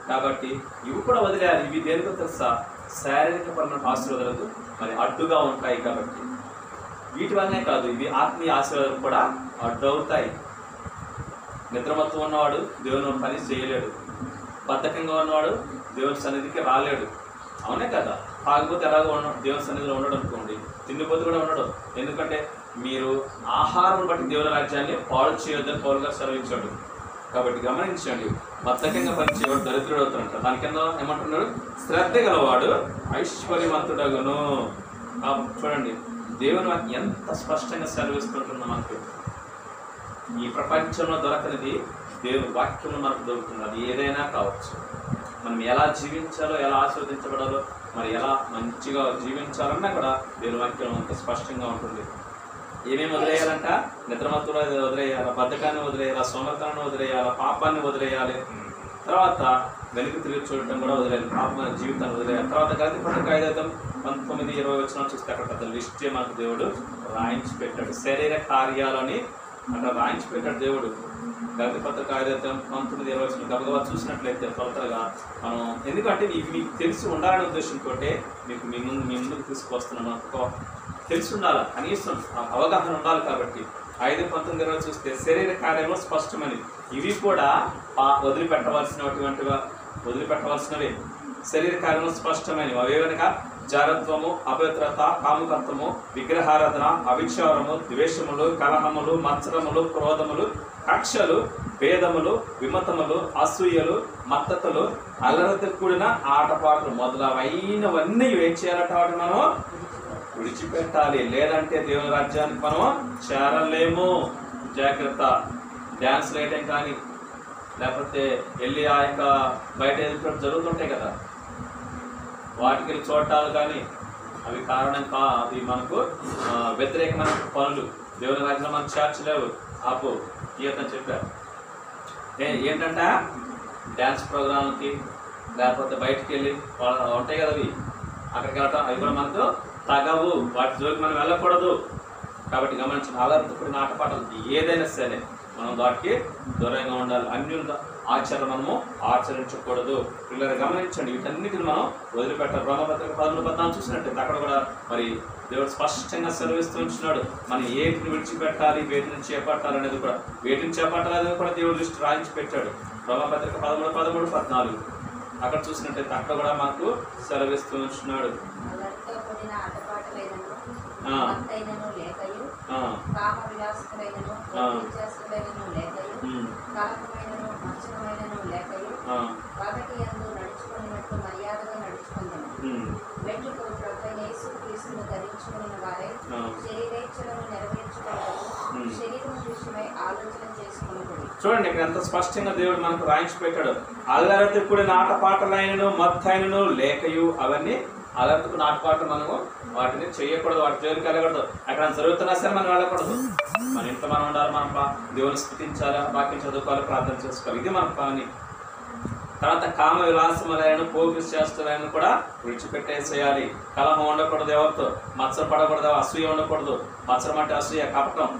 కాబట్టి ఇవి కూడా వదిలేయాలి. ఇవి దేనికో తెలుసా? శారీరకపరమైన ఆశీర్వాదాలకు మరి అడ్డుగా ఉంటాయి. కాబట్టి వీటి వల్లనే కాదు, ఇవి ఆత్మీయ ఆశీర్వాదాలు కూడా అడ్డు అవుతాయి. నిద్రమత్తు ఉన్నవాడు దేవుని పని చేయలేడు. బద్ధకంగా ఉన్నవాడు దేవుని సన్నిధికి రాలేడు. అవునే కదా? తాగిపోతే ఎలాగో దేవుని సన్నిధిలో ఉండడం అనుకోండి, తిండిపోతే కూడా ఉండడు. ఎందుకంటే మీరు ఆహారం బట్టి దేవుని రాజ్యాన్ని పాడు చేయొద్దని పౌలు గారు సెలవించాడు. కాబట్టి గమనించండి, బద్ధకంగా పనిచేయవాడు దరిద్రుడు అవుతాడంట. దాని కింద ఏమంటున్నాడు? శ్రద్ధ గలవాడు ఐశ్వర్యవంతుడగును. చూడండి, దేవుని ఎంత స్పష్టంగా సెలవిస్తుంటున్నా మనకు. ఈ ప్రపంచంలో దొరకనిది దేవుని వాక్యంలో మనకు దొరుకుతుంది. అది ఏదైనా కావచ్చు. మనం ఎలా జీవించాలో, ఎలా ఆస్వాదించబడాలో, మరి ఎలా మంచిగా జీవించాలన్నా కూడా దేవుని వాక్యం అంత స్పష్టంగా ఉంటుంది. ఏమేమి వదిలేయాలంట? నిద్రమత్తులు వదిలేయాలి, బద్ధకాన్ని వదిలేయాలి, సోమరితనాన్ని వదిలేయాలి, పాపాన్ని వదిలేయాలి, తర్వాత వెనుక తిరిగి చూడటం కూడా వదిలేయాలి, పాపమైన జీవితాన్ని వదిలేయాలి. తర్వాత గలతీ పత్రిక 5:19-20 చూస్తే అక్కడ పెద్ద లిస్టే మనకు దేవుడు రాయించి పెట్టాడు. శరీర కార్యాలని అక్కడ రాయించి పెట్టాడు దేవుడు. గలతీ పత్రిక 5:19-20 గబగబా చూసినట్లయితే త్వరగా మనం, ఎందుకంటే ఇవి మీకు తెలిసి ఉండాలనే ఉద్దేశంతో మీకు మీ ముందుకు తీసుకొస్తున్నాం. మనకు తెలిసి ఉండాలి, కనీసం అవగాహన ఉండాలి. కాబట్టి 5:19-20 చూస్తే శరీర కార్యంలో స్పష్టమని, ఇవి కూడా వదిలిపెట్టవలసినవే. శరీర కార్యంలో స్పష్టమైనవి అవి ఏవనగా జారత్వము, అపవిత్రత, కాముకత్వము, విగ్రహారాధన, అవిచారము, ద్వేషములు, కలహములు, మత్సరములు, క్రోధములు, కక్షలు, భేదములు, విమతములు, అసూయలు, మత్తతలు, అల్లరితో కూడిన ఆటపాటలు మొదలైనవన్నీ ఏం చేయాలంటే వాటిని మనం విడిచిపెట్టాలి. లేదంటే దేవుని రాజ్యానికి మనం చేరలేము. జాగ్రత్త. డ్యాన్స్ వేయటం కానీ, లేకపోతే వెళ్ళి ఆ యొక్క బయట ఎదుర్కొంటూ జరుగుతుంటాయి కదా, వాటికి చూడటాలు కానీ అవి కారణం అవి మనకు వ్యతిరేకమైన పనులు. దేవుని రాజ్యంలో మనం చేర్చలేవు. ఆపు అని చెప్పారు. ఏంటంటే డ్యాన్స్ ప్రోగ్రాంకి లేకపోతే బయటికి వెళ్ళి ఉంటాయి కదా, అవి అక్కడికి వెళ్ళటం అవి కూడా మనకు తగవు. వాటి జోలికి మనం వెళ్ళకూడదు. కాబట్టి గమనించిన ఆధారపడి ఆటపాటలు ఏదైనా సరే మనం వాటికి దూరంగా ఉండాలి. అన్యుల ఆచరణ మనము ఆచరించకూడదు. పిల్లలు గమనించండి, వీటన్నిటిని మనం వదిలిపెట్టాలి. రోమపత్రిక 13:14 చూసినట్టయితే అక్కడ కూడా మరి దేవుడు స్పష్టంగా సెలవిస్తూ ఉంటున్నాడు. మనం ఏటిని విడిచిపెట్టాలి, వేటిని చేపట్టాలి అనేది కూడా, వేటిని చేపట్టాలి అనేది కూడా దేవుడు దృష్టి రాయించి పెట్టాడు. రోమపత్రిక 13:14 అక్కడ చూసినట్టయితే అక్కడ కూడా మనకు సెలవిస్తూ ఉంటున్నాడు. చూడండి, ఇక్కడ ఎంత స్పష్టంగా దేవుడు మనకు రాయించి పెట్టాడు. అల్లరితో కూడిన ఆటపాటలైనను మత్తైనను లేకయు. అవన్నీ అల్లరితో ఆటపాటలు మనము వాటిని చేయకూడదు, వాటి జోలికి వెళ్ళకూడదు. అక్కడ జరుగుతున్నా సరే మనం వెళ్ళకూడదు. మన ఇంట్లో మనం ఉండాలి, మనం దేవుని స్తుతించాలి, వాక్యం చదువుకోవాలి, ప్రార్థన చేసుకోవాలి. ఇది మన పని. తర్వాత కామ విలాసములైన పోకి చేష్టలైన కూడా విడిచిపెట్టేసేయాలి. కలహం ఉండకూడదు, ఎవరితో మత్సరం పడకూడదు, అసూయ ఉండకూడదు. మత్సరం అంటే అసూయ, కపటం.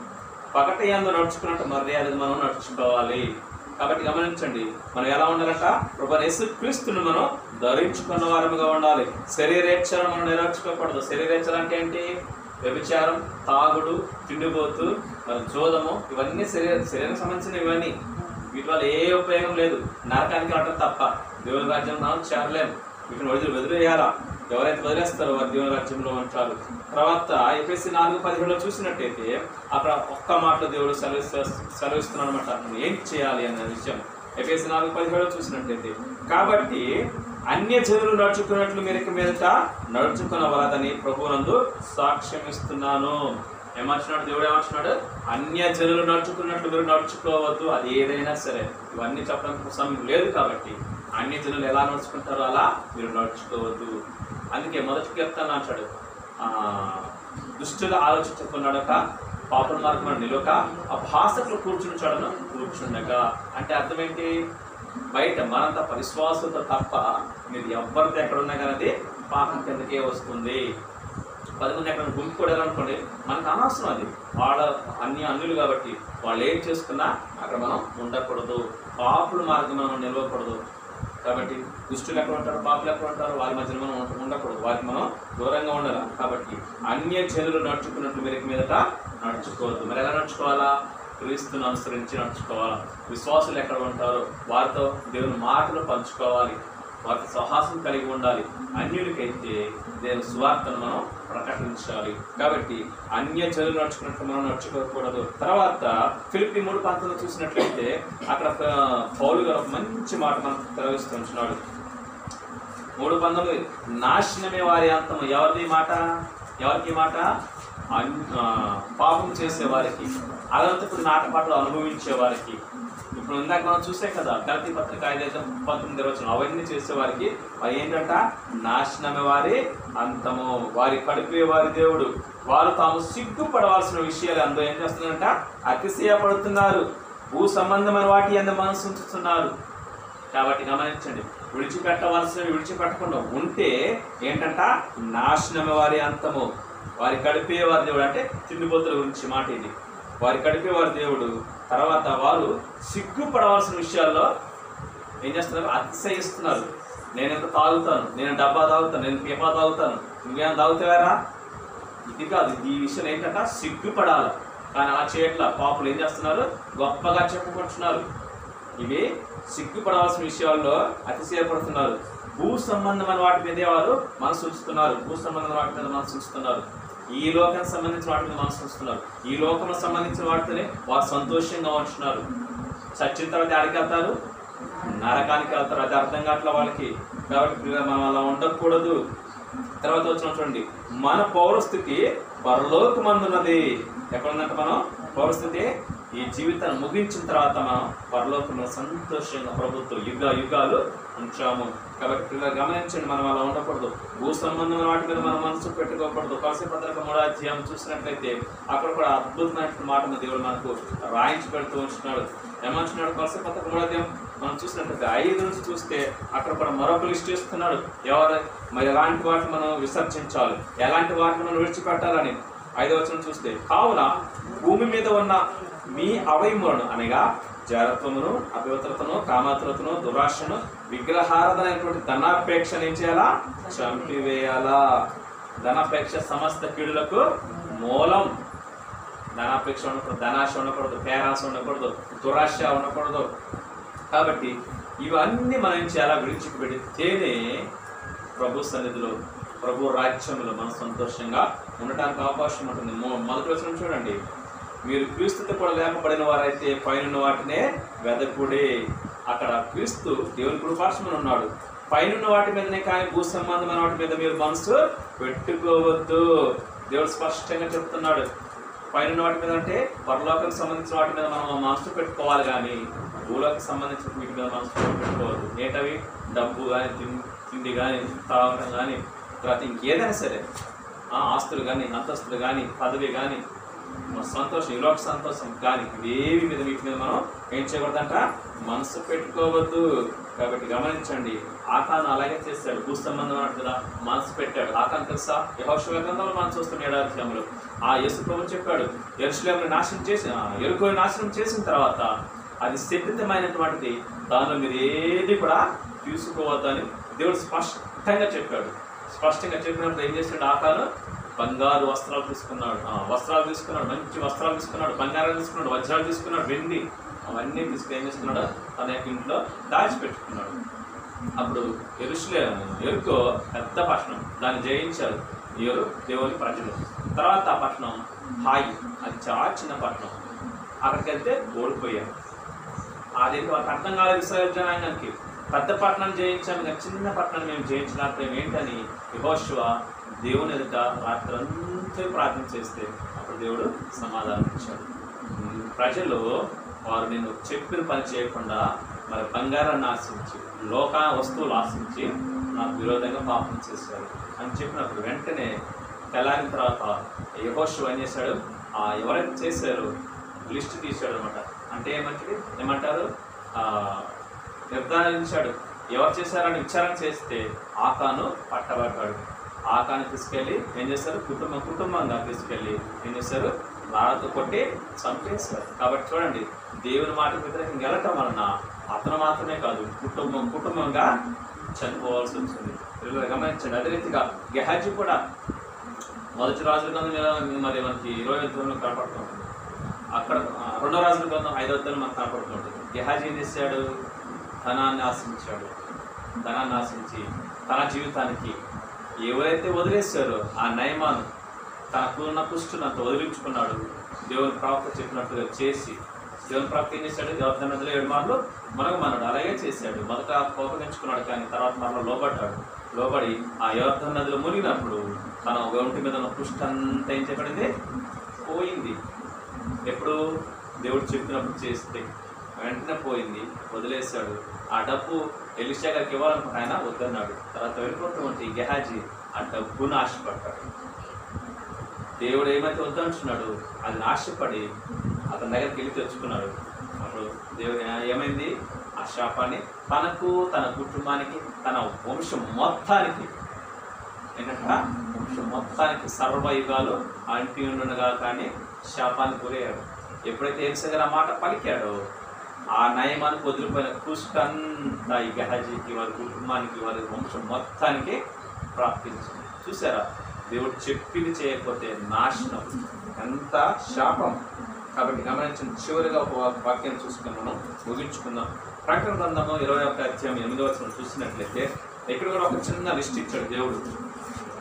పగటి యందు నడుచుకున్నట్టు మర్యాద మనం నడుచుకోవాలి. కాబట్టి గమనించండి, మనం ఎలా ఉండాలంట? ప్రభువైన యేసుక్రీస్తును మనం ధరించుకున్న వారముగా ఉండాలి. శరీరేచ్ఛను మనం నెరవేర్చుకోకూడదు. శరీరేచ్ఛలు అంటే ఏంటి? వ్యభిచారం, తాగుడు, తిండిపోతు, మరి జోదము, ఇవన్నీ శరీరానికి సంబంధించిన ఇవన్నీ. వీటి వల్ల ఏ ఉపయోగం లేదు. నరకానికి వెళ్ళటం తప్ప దేవుని రాజ్యం మనం చేరలేము. వీటిని వదిలేయాలా? ఎవరైతే వదిలేస్తారో వారు దేవుని రాజ్యంలో ఉంటారు. తర్వాత ఎఫెసీ 4:17 చూసినట్టయితే అక్కడ ఒక్క మాటలో దేవుడు సెలవిస్తున్నాడు అనమాట, ఏం చేయాలి అనే విషయం. ఎఫెసీ 4:17 చూసినట్టయితే, కాబట్టి అన్యజనులు నడుచుకున్నట్లు మీరు మీదట నడుచుకునవలదని ప్రభువునందు సాక్ష్యం ఇస్తున్నాను. ఏమంటున్నాడు దేవుడు? ఏమంటున్నాడు? అన్యజనులు నడుచుకున్నట్లు మీరు నడుచుకోవద్దు. అది ఏదైనా సరే, ఇవన్నీ చెప్పడానికి సమయం లేదు. కాబట్టి అన్యజనులు ఎలా నడుచుకుంటారో అలా మీరు నడుచుకోవద్దు. అందుకే మొదటి కీర్తన అంటాడు, దుష్టులు ఆలోచించుకున్నాడక, పాపల మార్గం నిలక, అభాసకులు కూర్చుని కూర్చుండగా. అంటే అర్థం ఏంటి? బయట మన తప్ప విశ్వాసంతో తప్ప మీరు ఎవరితో ఎక్కడ ఉన్నా కానీ అది పాపం కిందకే వస్తుంది. 10 మంది ఎక్కడ గుంపుకోడాలనుకోండి, మనకు అనవసరం అది. వాళ్ళ అన్యులు కాబట్టి వాళ్ళు ఏం చేసుకున్నా అక్కడ మనం ఉండకూడదు. పాపుల మార్గం మనం నిలవకూడదు. కాబట్టి దుష్టులు ఎక్కడ ఉంటారు, పాపులు ఎక్కడ ఉంటారు, వారి మధ్యలో మనం ఉండకూడదు. వారికి మనం దూరంగా ఉండాలి. కాబట్టి అన్య జనులు నడుచుకున్నట్లు మీరు మీదట నడుచుకోవద్దు. మరి ఎలా నడుచుకోవాలా? క్రీస్తును అనుసరించి నడుచుకోవాలా. విశ్వాసులు ఎక్కడ ఉంటారో వారితో దేవుని మాటలు పంచుకోవాలి, వారితో సహాసం కలిగి ఉండాలి. అన్యులకైతే దేవుని సువార్తను మనం ప్రకటించాలి. కాబట్టి అన్య జనులు నడుచుకున్నట్లు మనం నడుచుకోకూడదు. తర్వాత ఫిలిప్పీ 3:19 చూసినట్లయితే అక్కడ పౌలు గారు ఒక మంచి మాట మనం తెరవిస్తుంటున్నాడు. 3:19 నాశనమే వారి అంతము. ఎవరిది మాట? ఎవరికి మాట? పాపం చేసేవారికి, అలంతపుడు నాటపాటలు అనుభవించే వారికి. ఇప్పుడు ఇందాక మనం చూసాం కదా, గలతీ పత్రిక 5:19 అవన్నీ చేసేవారికి అవి ఏంటంట? నాశనమే వారి అంతము, వారి కడిపే వారి దేవుడు. వారు తాము సిగ్గుపడవలసిన విషయాలు అందరూ ఏం చేస్తున్నారంట? అతిశయపడుతున్నారు. భూ సంబంధమైన వాటి అందు మనసు ఉంచుతున్నారు. కాబట్టి గమనించండి, విడిచిపెట్టవలసినవి విడిచిపెట్టకుండా ఉంటే ఏంటంట? నాశనమే వారి అంతము, వారి కడిపే వారి దేవుడు. అంటే తిండిపోతుల గురించి మాట ఇది. వారి కడిపే వారి దేవుడు. తర్వాత వారు సిగ్గుపడవలసిన విషయాల్లో ఏం చేస్తున్నారు? అతిశయిస్తున్నారు. నేను ఎంత తాగుతాను, నేను డబ్బా తాగుతాను, నేను పీపా తాగుతాను, నువ్వేం తాగుతావారా? ఇది కాదు. ఈ విషయం ఏంటంట? సిగ్గుపడాలి. కానీ అలా చేయట్లా. పాపులు ఏం చేస్తున్నారు? గొప్పగా చెప్పుకుంటున్నారు. ఇవి సిగ్గుపడవలసిన విషయాల్లో అతిశయపడుతున్నారు. భూ సంబంధమైన వాటి మీదే వారు మనసు ఉంచుతున్నారు. భూ సంబంధమైన వాటి మీద మనసు ఉంచుతున్నారు. ఈ లోకానికి సంబంధించిన వాటి మీద మనసు ఉంచుతున్నారు. ఈ లోకంలో సంబంధించిన వాటితోనే వారు సంతోషంగా ఉంటున్నారు. చచ్చిన తర్వాత ఎక్కడికి వెళ్తారు? నరకానికి వెళ్తారు. అది అర్థం కావట్లే వాళ్ళకి. కాబట్టి మనం అలా ఉండకూడదు. తర్వాత వచ్చిన చూడండి, మన పౌరస్థితి పరలోకమందున్నది. ఎక్కడుందంటే మనం పౌరస్థితి ఈ జీవితాన్ని ముగించిన తర్వాత మనం పరలోకంలో సంతోషంగా ప్రభుత్వం యుగాలు ఉంచాము. కాబట్టి పిల్లలు గమనించండి, మనం అలా ఉండకూడదు. భూ సంబంధమైన వాటి మీద మనం మనసు పెట్టుకోకూడదు. కొలసీ పత్రిక 3 చూసినట్లయితే అక్కడ కూడా అద్భుతమైన మాట దేవుడు మనకు రాయించి పెడుతూ ఉంటున్నాడు. ఏమంటున్నాడు? కొలసీ పత్రిక 3 మనం చూసినట్లయితే 5 నుంచి చూస్తే అక్కడ కూడా మరొక లిస్ట్ ఇస్తున్నాడు. మరి ఎలాంటి వాటిని మనం విసర్జించాలి, ఎలాంటి వాటిని మనం విడిచిపెట్టాలని. 5వ వచనం చూస్తే, కావున భూమి మీద ఉన్న మీ అవయములను అనగా జారత్వమును, అపవిత్రతను, కామాతురతను, దురాశను, విగ్రహారాధన అయినటువంటి ధనాపేక్షను ఏం చేయాలా? చంపివేయాలా. ధనాపేక్ష సమస్త కీడులకు మూలం. ధనాపేక్ష ఉండకూడదు, ధనాశ ఉండకూడదు, పేరాశ ఉండకూడదు, దురాశ ఉండకూడదు. కాబట్టి ఇవన్నీ మనం ఏం చేయాలా? విడిచిపెడితేనే ప్రభు సన్నిధిలో, ప్రభు రాజ్యంలో మనం సంతోషంగా ఉండటానికి అవకాశం ఉంటుంది. మొదటి వచనం చూడండి, మీరు క్రీస్తుతో కూడా లేపబడిన వారైతే పైన వాటినే వెదకుడే. అక్కడ క్రీస్తు దేవుని కృపార్శ్వమున ఉన్నాడు. పైన వాటి మీదనే కానీ భూ సంబంధమైన వాటి మీద మీరు మనసు పెట్టుకోవద్దు. దేవుడు స్పష్టంగా చెప్తున్నాడు. పైన వాటి మీద అంటే పరలోకానికి సంబంధించిన వాటి మీద మనం మనసు పెట్టుకోవాలి, కానీ భూలోకి సంబంధించిన వీటి మీద మనసు పెట్టుకోవద్దు. ఏంటవి? డబ్బు కానీ, తిండి కానీ, తాగడం కానీ, తర్వాత ఇంకేదైనా సరే, ఆస్తులు కానీ, అంతస్తులు కానీ, పదవి కానీ, సంతోషం, ఈలోక సంతోషం కానీ, ఇవేవి మీద వీటి మీద మనం ఏం చేయకూడదంట? మనసు పెట్టుకోవద్దు. కాబట్టి గమనించండి, ఆకాను అలాగే చేశాడు. భూ సంబంధం కదా మనసు పెట్టాడు. ఆకాను తెలుసా? యెహోషువ గ్రంథంలో మనం చూస్తున్న 7వ అధ్యాయంలో యేసు ప్రభువు చెప్పాడు, యెరూషలేమును నాశనం చేసి, యెరికోను నాశనం చేసిన తర్వాత అది శపితమైనటువంటిది, దానిలో మీరు ఏది కూడా తీసుకోవద్దని దేవుడు స్పష్టంగా చెప్పాడు. స్పష్టంగా చెప్పినప్పుడు ఏం చేశాడు? ఆకాను బంగారు వస్త్రాలు తీసుకున్నాడు, మంచి వస్త్రాలు తీసుకున్నాడు, బంగారం తీసుకున్నాడు, వజ్రాలు తీసుకున్నాడు, వెండి, అవన్నీ తీసుకుని ఏం చేసుకున్నాడు? తన యొక్క ఇంట్లో దాచిపెట్టుకున్నాడు. అప్పుడు యెరికో పెద్ద పట్టణం, దాన్ని జయించారు దేవుని ప్రజలు. తర్వాత ఆ పట్టణం హాయి, అది చాలా చిన్న పట్టణం. అక్కడికి వెళ్తే ఓడిపోయారు. అది వాళ్ళకి అర్థం కాలేదు ఇశ్రాయేలు జనాంగానికి. పెద్ద పట్టణాన్ని జయించాము, ఇంకా చిన్న పట్టణాన్ని మేము జయించలేకపోయాం ఏంటని యెహోషువ దేవుని ఎదుట రాత్రంతా ప్రార్థన చేస్తే అప్పుడు దేవుడు సమాధానం ఇచ్చాడు. ప్రజలు వారు నేను చెప్పిన పని చేయకుండా మరి బంగారాన్ని ఆశించి, వస్తువులు ఆశించి నాకు విరోధంగా పాపం చేశారు అని చెప్పినప్పుడు వెంటనే తెల్లారిన తర్వాత యెహోషువ ఏం చేశాడు? ఎవరైతే చేశారో లిస్ట్ తీశాడు అనమాట. అంటే ఏమంటారు? నిర్ధారించాడు. ఎవరు చేశారని విచారణ చేస్తే ఆకాను పట్టబడ్డాడు. ఆకాను తీసుకెళ్ళి ఏం చేశారు, కుటుంబంగా తీసుకెళ్ళి ఏం చేశారు, రాళ్ళతో కొట్టి చంపేశారు. కాబట్టి చూడండి, దేవుని మాటకు వ్యతిరేకంగా వెళ్ళటం వలన అతను మాత్రమే కాదు, కుటుంబంగా చనిపోవాల్సి వచ్చింది. గమనించండి. అదే రీతిగా గెహాజీ కూడా మొదటి రాజుల గ్రంథం మరి మనకి 20వ అధ్యాయంలో కనపడుతుంటుంది. అక్కడ 2వ రాజుల గ్రంథం 5వ అధ్యాయంలో మనకు కనపడుతుంటుంది. గెహాజీ ఏం చేశాడు, ధనాన్ని ఆశించాడు. ధనాన్ని ఆశించి తన జీవితానికి ఎవరైతే వదిలేశారో ఆ నయమాను తనకున్న కుష్టునంత వదిలించుకున్నాడు. దేవుని ప్రవక్త చెప్పినట్టుగా చేసి దేవుని ప్రవక్త ఏం చేశాడు, యోర్దాను నదిలో 7 మార్లు మనడు అలాగే చేశాడు. మొదట కోపగించుకున్నాడు, కానీ తర్వాత మరలా లోబడి ఆ యోర్దాను నదిలో మునిగినప్పుడు తన ఒంటి మీద ఉన్న కుష్ఠంతా ఏం చెప్పబడింది, పోయింది. ఎప్పుడు దేవుడు చెప్పినప్పుడు చేస్తే వెంటనే పోయింది, వదిలేశాడు. ఆ డబ్బు ఎలీషా గారికి ఇవ్వాలనుకుంటే ఆయన వద్దన్నాడు. తర్వాత వెళ్ళిపోతున్నటువంటి గెహాజీ ఆ డబ్బును ఆశపడ్డాడు. దేవుడు ఏమైతే వద్దంటున్నాడు అది ఆశపడి అతని దగ్గరికి వెళ్ళి తెచ్చుకున్నాడు. అప్పుడు దేవుడు ఏమైంది, ఆ శాపాన్ని తనకు, తన కుటుంబానికి, తన వంశం మొత్తానికి, ఏంటంటే వంశం మొత్తానికి సర్వయుగాలు అంటి ఉండగా కానీ శాపాన్ని గురయ్యాడు. ఎప్పుడైతే ఎలీషా గారు ఆ మాట పలికాడో ఆ నయమానికి వదిలిపోయిన కుష్ఠంతా ఈ గెహాజీకి, వారి కుటుంబానికి, వారి వంశం మొత్తానికి ప్రాప్తించింది. చూసారా, దేవుడు చెప్పింది చేయకపోతే నాశనం, ఎంత శాపం. కాబట్టి గమనించిన చివరిగా ఒక వాక్యం చూసుకుని మనం ముగించుకుందాం. ప్రకటన గ్రంథము 21వ అధ్యాయం 8వ వచనం చూసినట్లయితే ఇక్కడ కూడా ఒక చిన్న లిస్ట్ ఇచ్చాడు దేవుడు,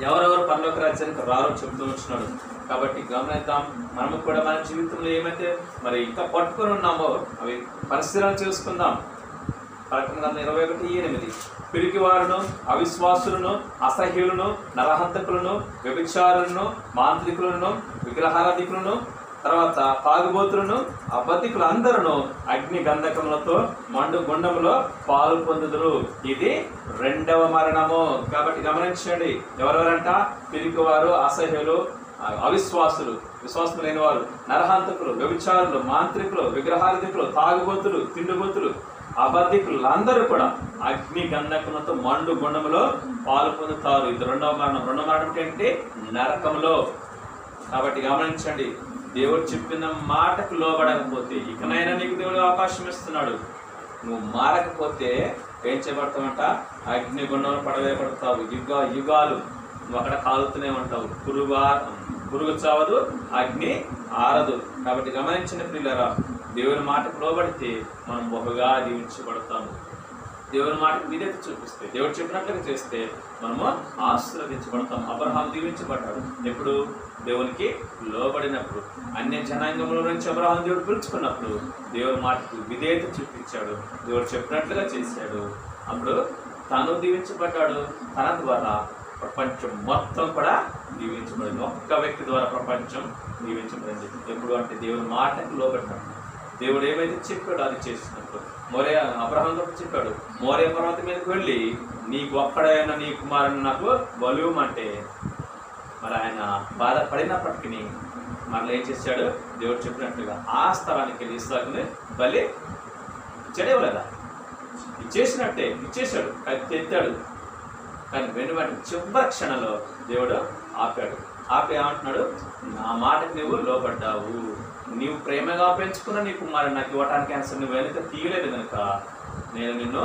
ఎవరెవరు పరలోక రాజ్యానికి రారో చెబుతూ ఉంటున్నాడు. కాబట్టి గమనిద్దాం, మనము కూడా మన జీవితంలో ఏమైతే మరి ఇంకా పట్టుకొని ఉన్నామో అవి పరిశీలన చేసుకుందాం. ప్రకటన గ్రంథం 21:8 పిరికివారును, అవిశ్వాసులను, అసహ్యులను, నరహంతకులను, వ్యభిచారులను, మాంత్రికులను, విగ్రహారాధికులను, తర్వాత తాగుబోతులను, అబద్ధికులు అందరూ అగ్ని గంధకములతో మండు గుండములో పాలు పొందుదురు. ఇది 2వ మరణము. కాబట్టి గమనించండి, ఎవరెవరంట, పిరికివారు, అసహ్యులు, అవిశ్వాసులు, విశ్వాసం లేని వారు, నరహంతకులు, వ్యభిచారులు, మాంత్రికులు, విగ్రహారాధికులు, తాగుబోతులు, తిండిబోతులు, అబద్ధికులు అందరూ కూడా అగ్ని గంధకములతో మండు గుండములో పాలు పొందుతారు. ఇది 2వ మరణం. 2వ మరణం ఏంటి, నరకంలో. కాబట్టి గమనించండి, దేవుడు చెప్పిన మాటకు లోబడకపోతే ఇకనైనా నీకు దేవుడు అవకాశం ఇస్తున్నాడు. నువ్వు మారకపోతే ఏం చేయబడతావంట, అగ్నిగుండంలో పడవేయబడతావు. యుగాలు నువ్వు అక్కడ కాలుతూనే ఉంటావు. పురుగు చావదు, అగ్ని ఆరదు. కాబట్టి గమనించిన ప్రియులారా, దేవుని మాటకు లోబడితే మనం బహుగా దీవించబడతాము. దేవుని మాటకు విధేయత చూపిస్తే, దేవుడు చెప్పినట్లుగా చేస్తే మనము ఆశీర్వదించబడతాం. అబ్రహాం దీవించబడ్డాడు ఎప్పుడు, దేవునికి లోబడినప్పుడు. అన్య జనాంగంలో నుంచి అబ్రహాం దేవుడు పిలుచుకున్నప్పుడు దేవుని మాటకు విధేయత చూపించాడు, దేవుడు చెప్పినట్లుగా చేశాడు. అప్పుడు తను దీవించబడ్డాడు. తన ద్వారా ప్రపంచం మొత్తం కూడా దీవించబడింది. ఒక్క వ్యక్తి ద్వారా ప్రపంచం దీవించబడింది. ఎప్పుడు అంటే దేవుని మాటకు లోబడ్డాడు. దేవుడు ఏమైతే చెప్పాడో అది చేసినప్పుడు. అబ్రహాంతో చెప్పాడు, మోరియా పర్వతం మీదకి వెళ్ళి నీకు ఒక్కడైనా నీ కుమారుని నాకు బలువమంటే, మరి ఆయన బాధపడినప్పటికీ మరలా ఏం చేశాడు, దేవుడు చెప్పినట్లుగా ఆ స్థలానికి వెళ్ళి ఇస్సాకుని బలి ఇచ్చాడేవలేదా, ఇచ్చేసినట్టే ఇచ్చేశాడు, ఎత్తాడు. కానీ వెనుబడి చివరి క్షణంలో దేవుడు ఆపాడు. ఆపి ఏమంటున్నాడు, నా మాటకు నువ్వు లోబడ్డావు, నీవు ప్రేమగా పెంచుకున్న నీ కుమారుడు నాకు ఇవ్వటానికి ఆన్సర్ నువ్వు వెనుక తీయలేదు కనుక నేను నిన్ను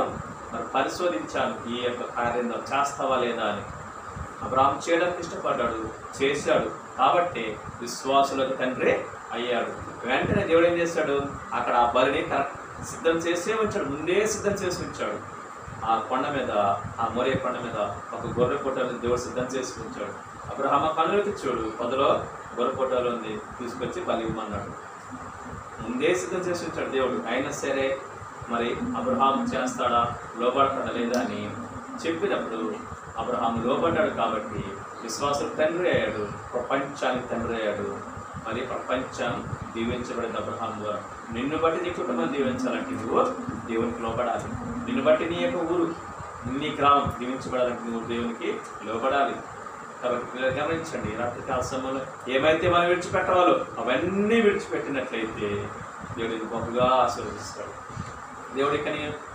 మరి పరిశోధించాను, ఈ యొక్క కార్యం చేస్తావా లేదా అని. అబ్రహాం చేయడానికి ఇష్టపడ్డాడు, చేశాడు. కాబట్టి విశ్వాసులకు తండ్రి అయ్యాడు. వెంటనే దేవుడు ఏం చేశాడు, అక్కడ ఆ బలిని సిద్ధం చేసే ఉంచాడు, ముందే సిద్ధం చేసి ఉంచాడు. ఆ కొండ మీద, ఆ మోరియా కొండ మీద ఒక గొర్రె పొట్టను దేవుడు సిద్ధం చేసి ఉంచాడు. అబ్రహాం కనులకి చూడు, పొదలో గొర్రె పొట్టలో ఉంది, తీసుకొచ్చి బలి ఇవ్వమన్నాడు. ముందే సిద్ధం చేసి ఉంచాడు దేవుడు. అయినా సరే మరి అబ్రహాం చేస్తాడా, లోబడతాడా లేదా అని చెప్పినప్పుడు అబ్రహాం లోబడ్డాడు. కాబట్టి విశ్వాసులకు తండ్రి అయ్యాడు, ప్రపంచానికి తండ్రి అయ్యాడు. మరి ప్రపంచం దీవించబడింది అబ్రహాం ద్వారా. నిన్ను బట్టి నీ కుటుంబం దీవించాలంటే నువ్వు దేవునికి లోబడాలి. నిన్ను బట్టి నీ యొక్క ఊరు, నీ గ్రామం దీవించబడాలంటే నువ్వు దేవునికి లోబడాలి. కాబట్టి గమనించండి, రాత్రికాల సమయంలో ఏమైతే మనం విడిచిపెట్టవాలో అవన్నీ విడిచిపెట్టినట్లయితే దేవుడిని గొప్పగా ఆశీర్వదిస్తాడు. దేవుడి యొక్క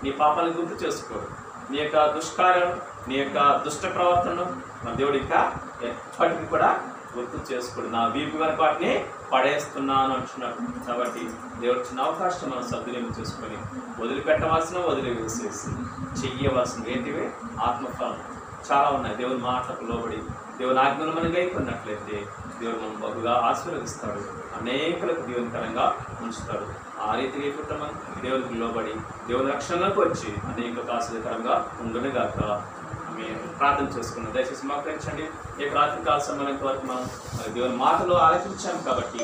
నీ పాపాలను గుర్తు చేసుకోడు, నీ యొక్క దుష్కార్యం, నీ యొక్క దుష్ట ప్రవర్తనను మన దేవుడి యొక్క ఎప్పటికీ కూడా గుర్తు చేసుకోడు. నా వీపు కనుక వాటిని పడేస్తున్నాను అంటున్నాడు. కాబట్టి దేవుడు చిన్న అవకాశం మనం సద్వినియోగం చేసుకొని వదిలిపెట్టవలసిన వదిలివేసేసి చెయ్యవలసిన ఏంటివి ఆత్మఫలం చాలా ఉన్నాయి. దేవుని మాటలకు లోబడి దేవుని ఆజ్ఞలు మనం గైకొన్నట్లయితే దేవుడు మనం బహుగా ఆశీర్వదిస్తాడు, అనేకులకు దీవెనకరంగా ఉంచుతాడు. ఆ రీతిగా కుటుంబం దేవునికి లోబడి దేవుని రక్షణలోకి వచ్చి అనేకులకు ఆశీర్వదకరంగా ఉండునుగాక. మేము ప్రార్థన చేసుకున్నాం. దయచేసి మోకరించండి. ఈ రాత్రి కాల సమయం వరకు మనం దేవుని మాటలు ఆలోచించాం కాబట్టి